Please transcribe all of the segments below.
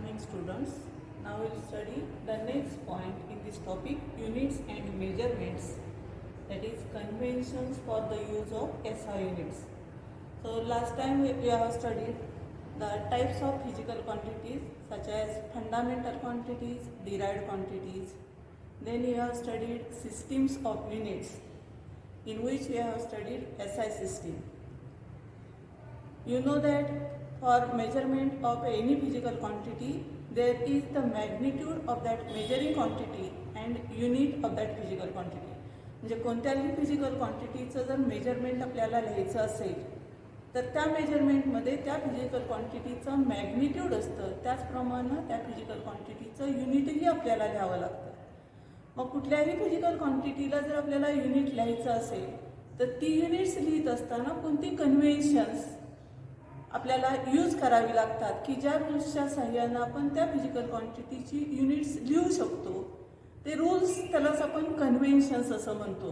morning, students. Now we'll study the next point in this topic, units and measurements, that is conventions for the use of SI units. So last time we have studied the types of physical quantities such as fundamental quantities, derived quantities. Then we have studied systems of units, in which we have studied SI system. You know that for measurement of any physical quantity, there is the magnitude of that measuring quantity and unit of that physical quantity. म्हणजे कोणत्याही physical क्वांटिटीचं जर measurement आपल्याला लिहायचं असेल तर त्या मेजरमेंटमध्ये त्या physical क्वांटिटीचं magnitude असतं, त्याचप्रमाणे त्या फिजिकल क्वांटिटीचं युनिटही आपल्याला लिहावं लागतं. मग कुठल्याही फिजिकल क्वांटिटीला जर आपल्याला युनिट लिहायचं असेल तर ती युनिट्स लिहित असताना कोणती कन्व्हेन्शन्स आपल्याला यूज करावी लागतात की ज्या रूल्सच्या सहाय्यानं आपण त्या फिजिकल क्वांटिटीची युनिट्स लिहू शकतो. ते रूल्स त्यालाच आपण कन्व्हेन्शन्स असं म्हणतो.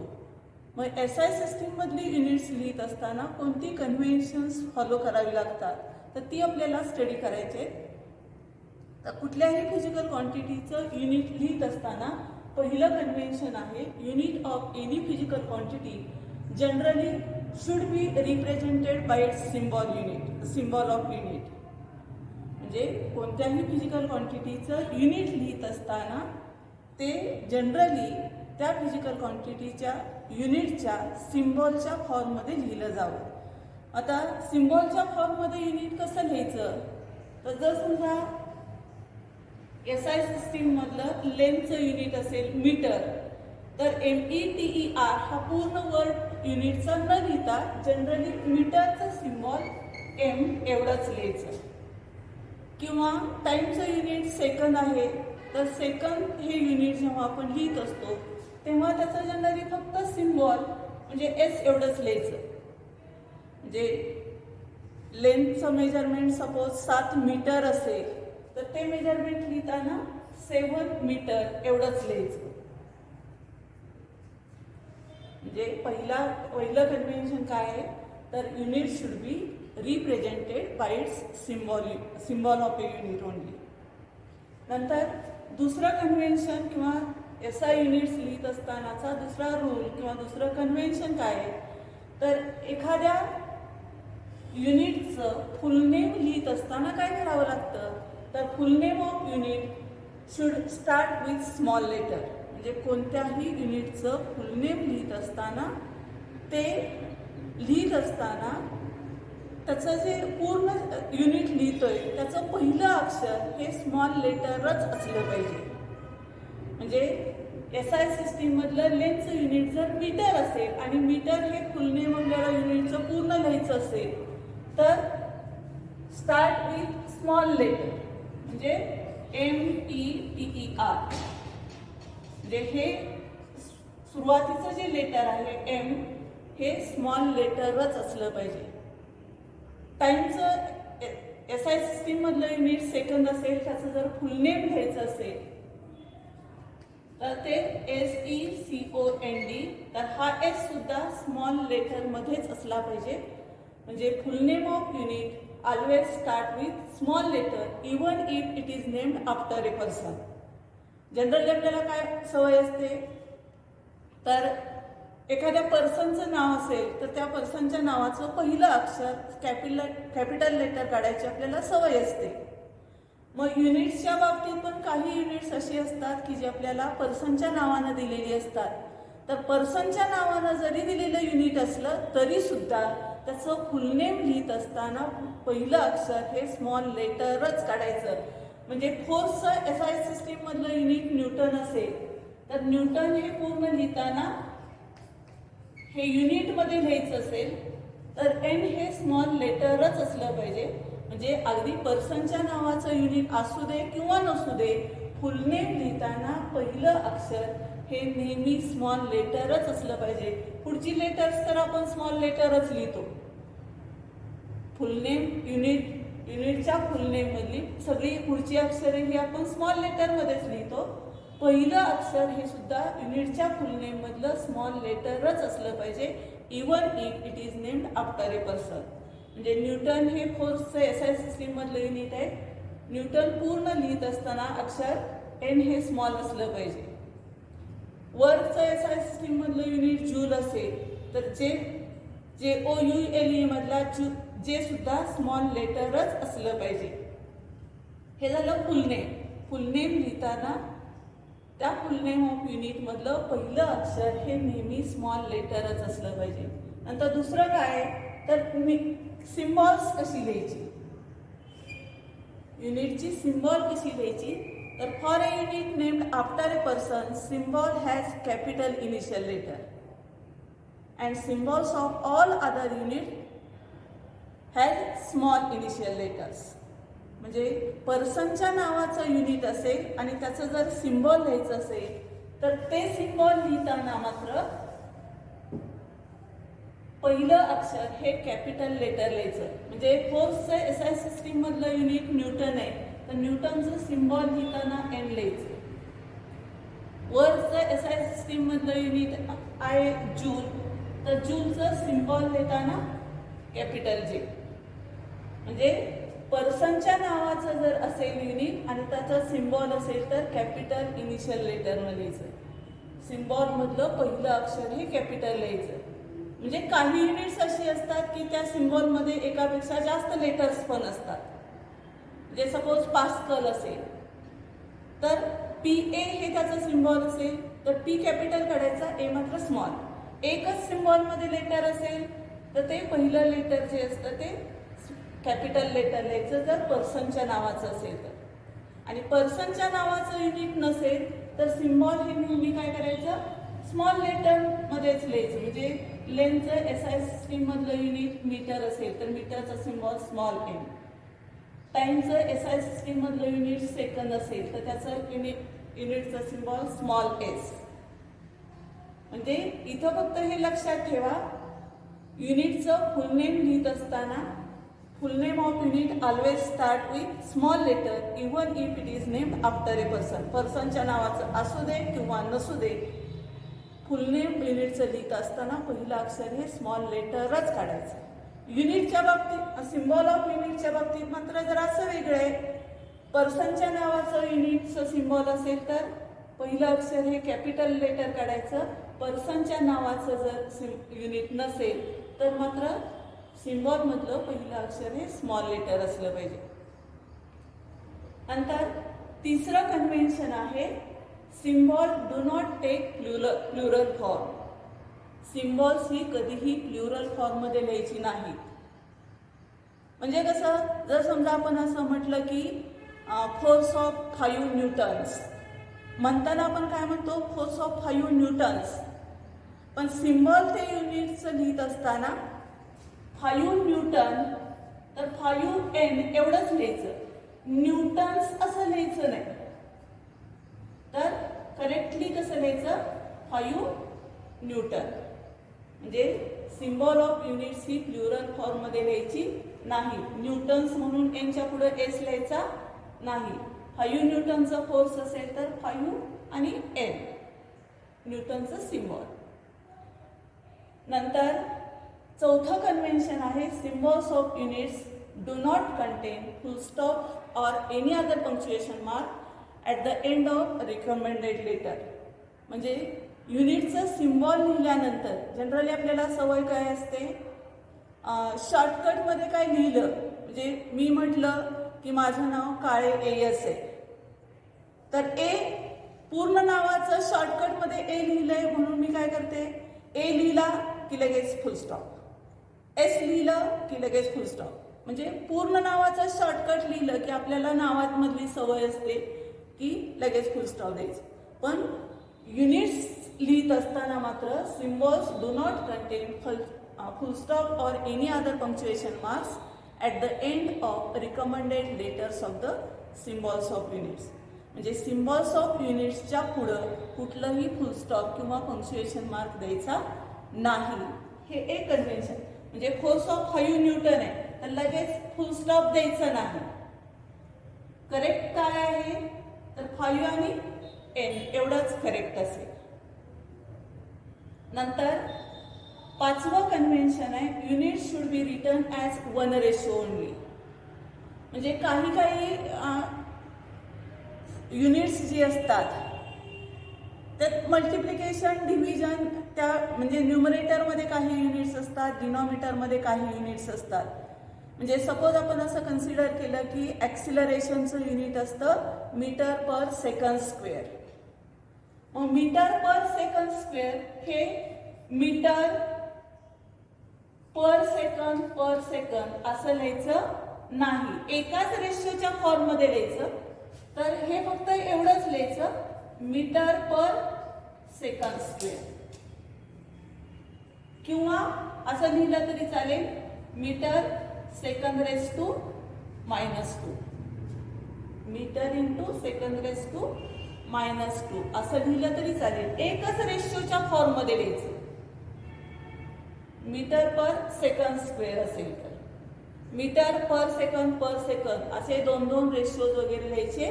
मग SI सिस्टीममधली युनिट्स लिहित असताना कोणती कन्व्हेन्शन्स फॉलो करावी लागतात तर ती आपल्याला स्टडी करायचे. तर कुठल्याही फिजिकल क्वांटिटीचं युनिट लिहित असताना पहिलं कन्व्हेन्शन आहे, unit of any physical quantity generally should be represented by its symbol of unit. म्हणजे कोणत्याही फिजिकल क्वांटिटीचं युनिट लिहित असताना ते जनरली त्या फिजिकल क्वांटिटीच्या युनिटच्या सिम्बॉलच्या फॉर्ममध्ये लिहिलं जावं. आता सिम्बॉलच्या फॉर्ममध्ये युनिट कसं लिहायचं तर जर समजा SI सिस्टीममधलं लेंथचं युनिट असेल मीटर, तर METER हा पूर्ण वर्ड युनिटचा न लिहिता जनरली मीटरचं सिम्बॉल M एवढंच लिहायचं. किंवा टाईमचं युनिट सेकंद आहे तर सेकंद हे युनिट जेव्हा आपण लिहित असतो तेव्हा त्याचं जनरली फक्त सिम्बॉल म्हणजे S एवढंच लिहायचं. म्हणजे लेंथचं मेजरमेंट सपोज 7 मीटर असेल तर ते मेजरमेंट लिहिताना 7 मीटर एवढंच लिहायचं. म्हणजे पहिलं कन्व्हेन्शन काय आहे तर unit should be represented by it's symbol of A unit only. नंतर दुसरं कन्व्हेन्शन किंवा SI युनिट्स लिहित असतानाचा दुसरा रूल किंवा दुसरं कन्व्हेन्शन काय आहे तर एखाद्या युनिटचं फुल नेम लिहित असताना काय करावं लागतं तर full name of unit should start with small letter. म्हणजे कोणत्याही युनिटचं फुल नेम लिहित असताना ते लिहित असताना त्याचं जे पूर्ण युनिट लिहितोय त्याचं पहिलं अक्षर हे स्मॉल लेटरच असलं पाहिजे. म्हणजे SI सिस्टीममधलं लेंथचं युनिट जर मीटर असेल आणि मीटर हे फुल नेम आपल्याला युनिटचं पूर्ण लिहायचं असेल तर स्टार्ट विथ स्मॉल लेटर म्हणजे METER. म्हणजे हे सुरुवातीचं जे लेटर आहे M हे स्मॉल लेटरच असलं पाहिजे. टाईमचं SI सिस्टीममधलं युनिट सेकंद असेल त्याचं जर फुल नेम घ्यायचं असेल तर ते SECOND, तर हा S सुद्धा स्मॉल लेटरमध्येच असला पाहिजे. म्हणजे full name of unit always start with small letter even if it is named after a person. Generally आपल्याला काय सवय असते तर एखाद्या पर्सनचं नाव असेल तर त्या पर्सनच्या नावाचं पहिलं अक्षर कॅपिटल लेटर काढायची आपल्याला सवय असते. मग युनिट्सच्या बाबतीत पण काही युनिट्स अशी असतात की जे आपल्याला पर्सनच्या नावानं दिलेली असतात. तर पर्सनच्या नावानं जरी दिलेलं युनिट असलं तरी सुद्धा त्याचं फुल नेम लिहित असताना पहिलं अक्षर हे स्मॉल लेटरच काढायचं. म्हणजे फोर्सचं SI सिस्टीममधलं युनिट न्यूटन असेल तर न्यूटन हे पूर्ण लिहिताना हे युनिटमध्ये लिहायचं असेल तर N हे स्मॉल लेटरच असलं पाहिजे. म्हणजे अगदी पर्सनच्या नावाचं युनिट असू दे किंवा नसू दे फुल नेम लिहिताना पहिलं अक्षर हे नेहमी स्मॉल लेटरच असलं पाहिजे. पुढची लेटर्स तर आपण स्मॉल लेटरच लिहितो. फुल नेम युनिटच्या फुल नेम मधली सगळी पुढची अक्षरे ही आपण स्मॉल लेटरमध्येच लिहितो. पहिलं अक्षर हे सुद्धा युनिटच्या फुल नेम मधलं स्मॉल लेटरच असलं पाहिजे even if it is named after a person. म्हणजे न्यूटन हे फोर्सचं SI सिस्टीममधलं युनिट आहे न्यूटन पूर्ण लिहित असताना अक्षर एन हे स्मॉल असलं पाहिजे. वरचं एसआय सिस्टीम मधलं युनिट जूल असेल तर JOULE मधला जे सुद्धा स्मॉल लेटरच असलं पाहिजे. हे झालं फुलनेम. फुलनेम लिहिताना त्या फुलनेम ऑफ युनिट मधलं पहिलं अक्षर हे नेहमी स्मॉल लेटरच असलं पाहिजे. नंतर दुसरं काय तर सिम्बॉल्स कशी लिहायची, युनिटची सिम्बॉल कशी लिहायची तर for a unit named after a person symbol has capital initial letter and symbols of all other unit has small initial letters. म्हणजे पर्सनच्या नावाचं युनिट असेल आणि त्याचं जर सिम्बॉल लिहायचं असेल तर ते सिम्बॉल लिहिताना मात्र पहिलं अक्षर हे कॅपिटल लेटर लिहायचं. म्हणजे फोर्सचं एसआय सिस्टीम मधलं युनिट न्यूटन आहे तर न्यूटनचं सिम्बॉल लिहिताना एन लिहायचं. वरचं एसआय सिस्टीम मधलं युनिट आहे जूल तर जूलचं सिम्बॉल लिहिताना कॅपिटल जे. म्हणजे पर्सनच्या नावाचं जर असेल युनिट आणि त्याचा सिम्बॉल असेल तर कॅपिटल इनिशियल लेटरनं लिहायचं. सिम्बॉल मधलं पहिलं अक्षर हे कॅपिटल लिहायचं. म्हणजे काही युनिट्स अशी असतात की त्या सिम्बॉलमध्ये एकापेक्षा जास्त लेटर्स पण असतात. म्हणजे सपोज पास्कल असेल तर PA हे त्याचं सिम्बॉल असेल तर P कॅपिटल काढायचा, A मात्र स्मॉल. एकच सिम्बॉलमध्ये लेटर असेल तर ते पहिलं लेटर जे असतं ते कॅपिटल लेटर लिहायचं जर पर्सनच्या नावाचं असेल तर. आणि पर्सनच्या नावाचं युनिट नसेल तर सिम्बॉल हे नेहमी काय करायचं स्मॉल लेटरमध्येच लिहायचं. म्हणजे लेनचं एसआय सिस्टीम मधलं युनिट मीटर असेल तर मीटरचा सिम्बॉल स्मॉल एम. टाइमचं एसआय सिस्टीम मधलं युनिट सेकंद असेल तर त्याचं युनिटचा सिम्बॉल स्मॉल एस. म्हणजे इथं फक्त हे लक्षात ठेवा युनिटचं फुलनेम लिहित असताना full name of unit always start with small letter even if it is named after a person. पर्सनच्या नावाचं असू दे किंवा नसू दे फुलनेम युनिटचं लिहित असताना पहिलं अक्षर हे स्मॉल लेटरच काढायचं. युनिटच्या बाबतीत सिम्बॉल ऑफ युनिटच्या बाबतीत मात्र जरा असं वेगळं आहे. पर्सनच्या नावाचं युनिटचं सिम्बॉल असेल तर पहिलं अक्षर हे कॅपिटल लेटर काढायचं. पर्सनच्या नावाचं जर युनिट नसेल तर मात्र सिम्बॉल मधलं पहिलं अक्षर हे स्मॉल लेटर असलं पाहिजे. नंतर तिसरं कन्व्हेन्शन आहे symbol do not take plural form. Symbols ही कधीही प्लुरल फॉर्म मध्ये लिहायची नाही. म्हणजे कसं जर समजा आपण असं म्हटलं की फोर्स ऑफ 5 न्यूटन्स म्हणताना आपण काय म्हणतो फोर्स ऑफ 5 न्यूटन्स. पण सिम्बॉल ते युनिटचं लिहित असताना 5 न्यूटन तर 5N एवढंच लिहायचं, न्यूटन्स असं लिहायचं नाही. तर करेक्टली कसं लिहायचं 5 न्यूटन. म्हणजे symbol of units he plural form मध्ये लिहायची नाही. न्यूटन्स म्हणून एनच्या पुढे एस लिहायचा नाही. 5 न्यूटनचा फोर्स असेल तर 5 आणि N न्यूटनचं सिम्बॉल. नंतर चौथं कन्व्हेन्शन आहे symbols of units do not contain full stop or any other punctuation mark at the end of recommended letter. म्हणजे युनिटचं सिम्बॉल लिहिल्यानंतर जनरली आपल्याला सवय काय असते शॉर्टकटमध्ये काय लिहिलं म्हणजे मी म्हटलं की माझं नाव काळे AS आहे तर ए पूर्ण नावाचं शॉर्टकटमध्ये ए लिहिलंय म्हणून मी काय करते ए लिहिला की लगेच फुल स्टॉप, एस लिहिलं की लगेच फुल स्टॉप. म्हणजे पूर्ण नावाचं शॉर्टकट लिहिलं की आपल्याला नावात मधली सवय असते की लगेच फुल स्टॉप द्यायचं. पण युनिट्स लिहित असताना मात्र symbols do not contain full stop or any other punctuation marks at the end of recommended letters of the symbols of units. म्हणजे सिम्बॉल्स ऑफ युनिट्सच्या पुढं कुठलंही फुल स्टॉप किंवा पंक्च्युएशन मार्क द्यायचा नाही. हे एक कन्व्हेन्शन. म्हणजे फोर्स ऑफ 5 न्यूटन आहे तर लगेच फुल स्टॉप द्यायचं नाही. करेक्ट काय आहे तर 5 आणि N एवढंच करेक्ट असेल. नंतर पाचवं कन्व्हेन्शन आहे unit should be written as 1 ratio only. म्हणजे काही काही युनिट्स जी असतात त्यात मल्टिप्लिकेशन डिव्हिजन त्या म्हणजे न्यूमरेटरमध्ये काही युनिट्स असतात, डिनॉमिनेटरमध्ये काही युनिट्स असतात. म्हणजे सपोज आपण असं कन्सिडर केलं की ॲक्सिलरेशनचं युनिट असतं मीटर पर सेकंड स्क्वेअर. मग मीटर पर सेकंड स्क्वेअर हे मीटर पर सेकंद असं लिहायचं नाही, एकाच रेशोच्या फॉर्ममध्ये लिहायचं. तर हे फक्त एवढंच लिहायचं मीटर पर सेकंड स्क्वेअर, किंवा असं लिहिलं तरी चालेल metre second raise to -2, metre into second raise to -2 असं लिहिलं तरी चालेल. एकच रेशोच्या फॉर्ममध्ये लिहायचं. मीटर पर सेकंड स्क्वेअर असेल तर मीटर पर सेकंद असे दोन दोन रेशोज वगैरे लिहायचे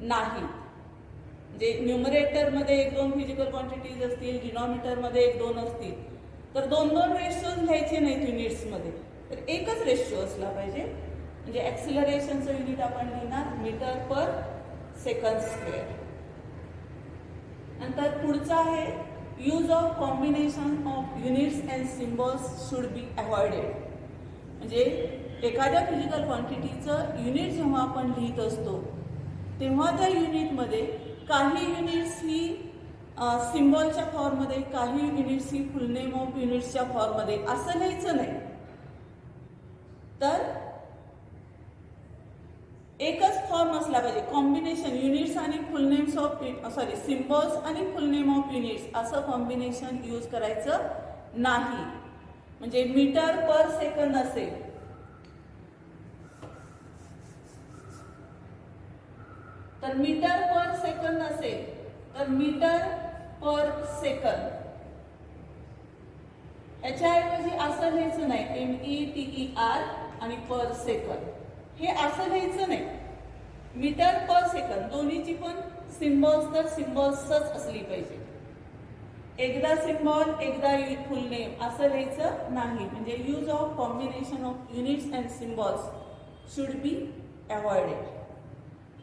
नाही. म्हणजे न्यूमरेटरमध्ये 1-2 फिजिकल क्वांटिटीज असतील, डिनॉमिनेटरमध्ये 1-2 असतील, तर 2-2 रेशोज लिहायचे नाहीत युनिट्समध्ये. तर एकच रेशो असला पाहिजे. म्हणजे ॲक्सिलरेशनचं युनिट आपण लिहिणार मीटर पर सेकंड स्क्वेअर. नंतर पुढचं आहे use of combination of units and symbols should be avoided. म्हणजे एखाद्या फिजिकल क्वांटिटीचं युनिट जेव्हा आपण लिहित असतो तेव्हा त्या युनिटमध्ये काही युनिट्स ही सिम्बॉलच्या फॉर्ममध्ये, काही units he full name of युनिट्सच्या फॉर्ममध्ये असं लिहायचं नाही. तर एकच फॉर्म असला पाहिजे. कॉम्बिनेशन युनिट्स आणि फुल नेम्स ऑफ सिम्बॉल्स आणि फुल नेम ऑफ युनिट्स असं कॉम्बिनेशन यूज करायचं नाही. म्हणजे मीटर पर सेकंद असेल तर मीटर पर सेकंद असेल तर मीटर पर सेकंद याच्याऐवजी असं लिहायचं नाही METER आणि पर सेकंद, हे असं लिहायचं नाही. मीटर पर सेकंद दोन्हीची पण सिम्बॉल्स तर सिम्बॉल्सच असली पाहिजे. एकदा सिम्बॉल एकदा फुल नेम असं लिहायचं नाही. म्हणजे use of combination of units and symbols should be avoided.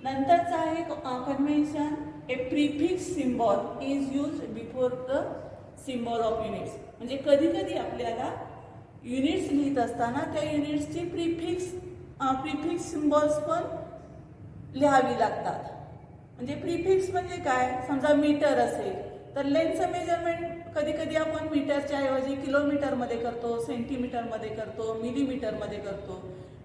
नंतरचं आहे convention A prefix symbol is use before the symbol of units. म्हणजे कधी कधी आपल्याला युनिट्स लिहित असताना त्या युनिट्सची प्रिफिक्स सिम्बॉल्स पण लिहावी लागतात. म्हणजे प्रिफिक्स म्हणजे काय, समजा मीटर असेल तर लेंथचं मेजरमेंट कधी कधी आपण मीटरच्या ऐवजी किलोमीटरमध्ये करतो, सेंटीमीटरमध्ये करतो, मिलीमीटरमध्ये करतो.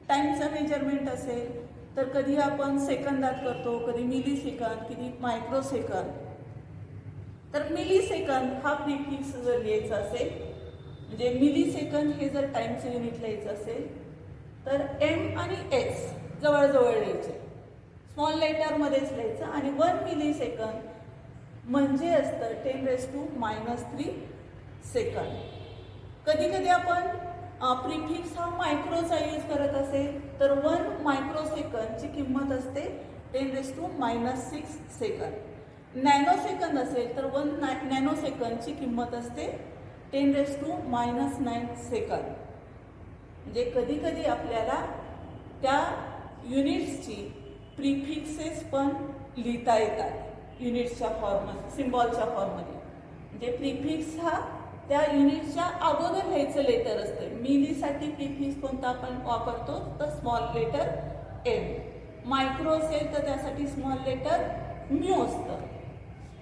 टाइमचं मेजरमेंट असेल तर कधी आपण सेकंदात करतो, कधी मिली सेकंद, कधी मायक्रो सेकंद. तर मिली सेकंद हा प्रिफिक्स जर लिहायचा असेल, म्हणजे मिली सेकंद हे जर टाइमचं युनिट लिहायचं असेल तर M आणि S जवळजवळ लिहायचे, स्मॉल लेटरमध्येच लिहायचं. आणि 1 मिली सेकंद म्हणजे असतं 10⁻³ सेकंद. कधी कधी आपण प्रिफिक्स हा मायक्रोचा यूज करत असेल तर 1 मायक्रो सेकंदची किंमत असते 10⁻⁻6 सेकंद. नॅनो सेकंद असेल तर 1 नॅनो सेकंदची किंमत असते 10⁻⁹ सेकंद. म्हणजे कधी कधी आपल्याला त्या युनिट्सची प्रिफिक्सेस पण लिहिता येतात युनिट्सच्या फॉर्ममध्ये, सिम्बॉलच्या फॉर्ममध्ये. म्हणजे प्रिफिक्स हा त्या युनिटच्या अगोदर लिहायचं लेटर असतं. मिलीसाठी प्रिफिक्स कोणता आपण वापरतो तर स्मॉल लेटर M. मायक्रो असेल तर त्यासाठी स्मॉल लेटर म्यू असतं.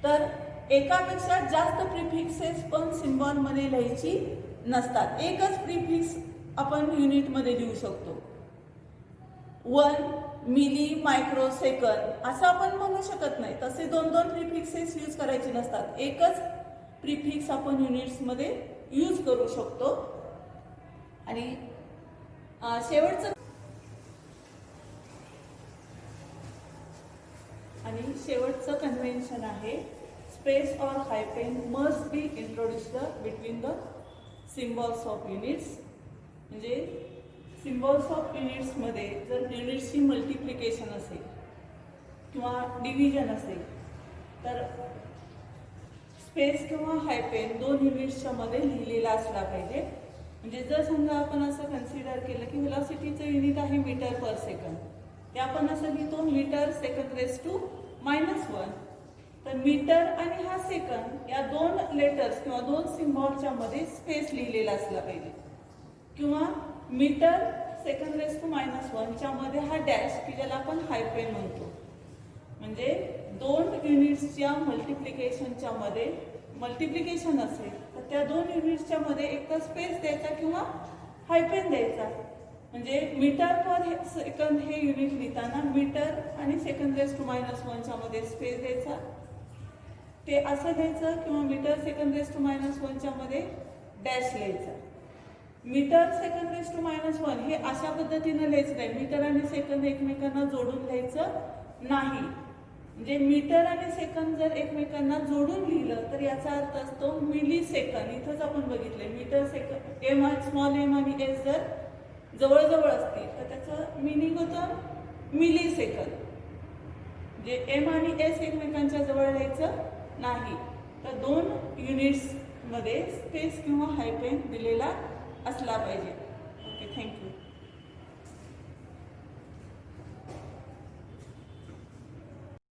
तर एकापेक्षा जास्त प्रिफिक्सेस पण सिम्बॉलमध्ये लिहायची नसतात. एकच प्रिफिक्स आपण युनिटमध्ये लिहू शकतो. 1 मिली मायक्रो सेकंद असं आपण म्हणू शकत नाही. तसे 2-2 प्रिफिक्सेस यूज करायचे नसतात. एकच प्रिफिक्स आपण युनिट्समध्ये यूज करू शकतो. आणि शेवटचं कन्व्हेन्शन आहे space or hyphen must be introduced between the symbols of units. म्हणजे सिम्बॉल्स ऑफ युनिट्समध्ये जर युनिट्सची मल्टिप्लिकेशन असेल किंवा डिव्हिजन असेल तर स्पेस किंवा हायपेन 2 युनिट्सच्या मध्ये लिहिलेला असला पाहिजे. म्हणजे जर समजा आपण असं कन्सिडर केलं की व्हेलॉसिटीचं युनिट आहे मीटर पर सेकंद ते आपण असं लिहितो मीटर सेकंद रेज टू -1. तर मीटर आणि हा सेकंद या दोन लेटर्स किंवा दोन सिम्बॉलच्या मध्ये स्पेस लिहिलेला असला पाहिजे, किंवा मीटर सेकंद रेज टू -1 च्या मध्ये हा डॅश की ज्याला आपण हायपेन म्हणतो. म्हणजे दोन युनिट्सच्या मल्टिप्लिकेशनच्या मध्ये मल्टिप्लिकेशन असेल तर त्या दोन युनिट्सच्या मध्ये एक तर स्पेस द्यायचा किंवा हायपेन द्यायचा. म्हणजे मीटर पर सेकंद हे युनिट लिहिताना मीटर आणि सेकंद रेज टू -1 च्या मध्ये स्पेस द्यायचा, ते असं द्यायचं, किंवा मीटर सेकंद रेज टू -1 च्या मध्ये डॅश लिहायचा. मीटर सेकंद रेज टू -1 हे अशा पद्धतीने लिहायचं नाही, मीटर आणि सेकंद एकमेकांना जोडून लिहायचं नाही. म्हणजे मीटर आणि सेकंद जर एकमेकांना जोडून लिहिलं तर याचा अर्थ असतो मिली सेकंद. इथंच आपण बघितलंय metre second M small M आणि एस जर जवळजवळ असतील तर त्याचं मिनिंग होतं मिली सेकंद. म्हणजे एम आणि एस एकमेकांच्या जवळ लिहायचं नाही, तर दोन युनिट्स मध्ये स्पेस किंवा हायपेन दिलेला असला पाहिजे. Okay, thank you.